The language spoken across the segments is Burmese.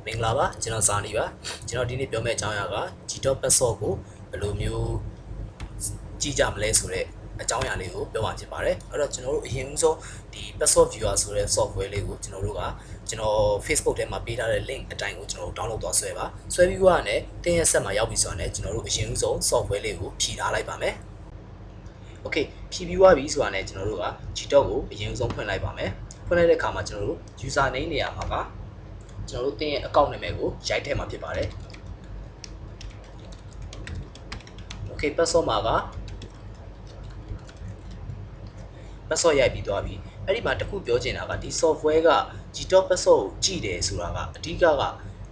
မင်္ဂလာပါကျွန်တော်ဇာနီပါကျွန်တော်ဒီနေ့ပြောမယ့်အကြောင်းအရာက Gtalk Password ကိုဘယ်လိုမျိုးကြည့်ကြမလဲဆိုတဲ့အကြောင်းအရာလေးကိုပြောပါဖြစ်ပါတယ်အဲ့တော့ကျွန်တော်တို့အရင်ဆုံးဒီ Password Viewer ဆိုတဲ့ software လေးကိုကျွန်တော် Facebook ထဲမှာပေးထားတဲ့ link အတိုင်းကိုကျွန်တော်တို့ download သွားဆွဲပါဆွဲပြီးတော့လည်းတင်းရဲ့ဆက်မှာရောက်ပြီဆိုတော့လည်းကျွန်တော်တို့အရင်ဆုံး software လေးကိုဖြည့်ထားလိုက်ပါမယ် Okay ဖြည့်ပြီးသွားပြီဆိုတာနဲ့ကျွန်တော်တို့က Gtalk ကိုအရင်ဆုံးဖွင့်လိုက်ပါမယ်ဖွင့်လိုက်တဲ့အခါမှာကျွန်တော်တို့ user name နေရာမှာကကျွန်တော်တို့တင်းရဲ့ account နာမည်ကိုရိုက်ထည့်မှာဖြစ်ပါတယ် Okay password မှာက password ရိုက်ပြီးသွားပြီအဲ့ဒီမှာတခုပြောချင်တာကဒီ software က Gtalk password ကိုကြည့်တယ်ဆိုတာကအဓိကက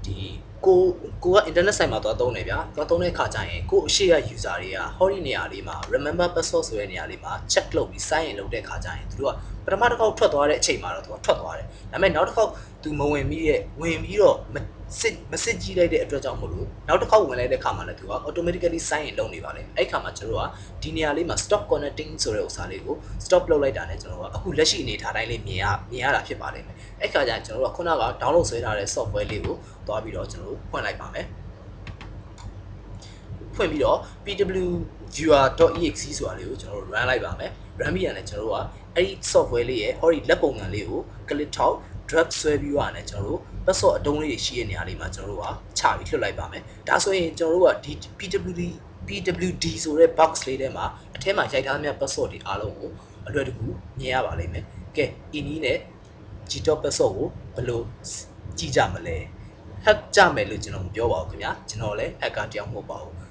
ဒီကိုက internet site မှာသွားသုံးတယ်ဗျာသွားသုံးတဲ့အခါကျရင်ကိုအရှိရ user တွေကဟောဒီနေရာလေးမှာ remember password ဆိုတဲ့နေရာလေးမှာ check လုပ်ပြီး sign in လုပ်တဲ့အခါကျရင်သူတို့ကပထမတစ်ခေါက်ထွက်သွားတဲ့အချိန်မှာတော့သူကထွက်သွားတယ်ဒါပေမဲ့နောက်တစ်ခေါက်သူမဝင်ပြီးတော့မစစ်ကြည့်လိုက်တဲ့အတွက်ကြောင့်မို့လို့နောက်တစ်ခေါက်ဝင်လိုက်တဲ့အခါမှာလည်းသူက automatically sign in လုပ်နေပါလိမ့်မယ်အဲ့ခါမှာကျွန်တော်တို့ကဒီနေရာလေးမှာ stop connecting ဆိုတဲ့ဥစ္စာလေးကို stop လုပ်လိုက်တာနဲ့ကျွန်တော်တို့ကအခုလက်ရှိအနေထားတိုင်းလေးမြင်ရတာဖြစ်ပါလိမ့်မယ်အဲ့ခါကျရင်ကျွန်တော်တို့ကခုနက download ဆွဲထားတဲ့ software လေးကိုသွားပြီးတော့ကျွန်တော်တို့ဖွင့်လိုက်ပါမယ်ဖွင့်ပြီးတော့ pwviewer.exe ဆိုတာလေးကိုကျွန်တော်တို့ run လိုက်ပါမယ် run ပြီးရတယ်ကျွန်တော်တို့ကအဲ့ဒီ software လေးရဲ့ဟောဒီလက်ပုံစံလေးကို click ထောက် drag ဆွဲပြီးရတယ်ကျွန်တော်တို့ password အတုံးလေးတွေရှိတဲ့နေရာလေးမှာကျွန်တော်တို့ကချပြီးလွှတ်လိုက်ပါမယ်ဒါဆိုရင်ကျွန်တော်တို့ကဒီ pwd ဆိုတဲ့ box လေးထဲမှာအထဲမှာရိုက်ထားတဲ့ password တွေအားလုံးကိုအလွယ်တကူမြင်ရပါလိမ့်မယ်ကဲဒီနည်းနဲ့ Gtalk password ကိုဘယ်လိုကြည့်ကြမလဲ hack ကြမယ်လို့ကျွန်တော်မပြောပါဘူးခင်ဗျာကျွန်တော်လည်း hacker တယောက်မဟုတ်ပါဘူး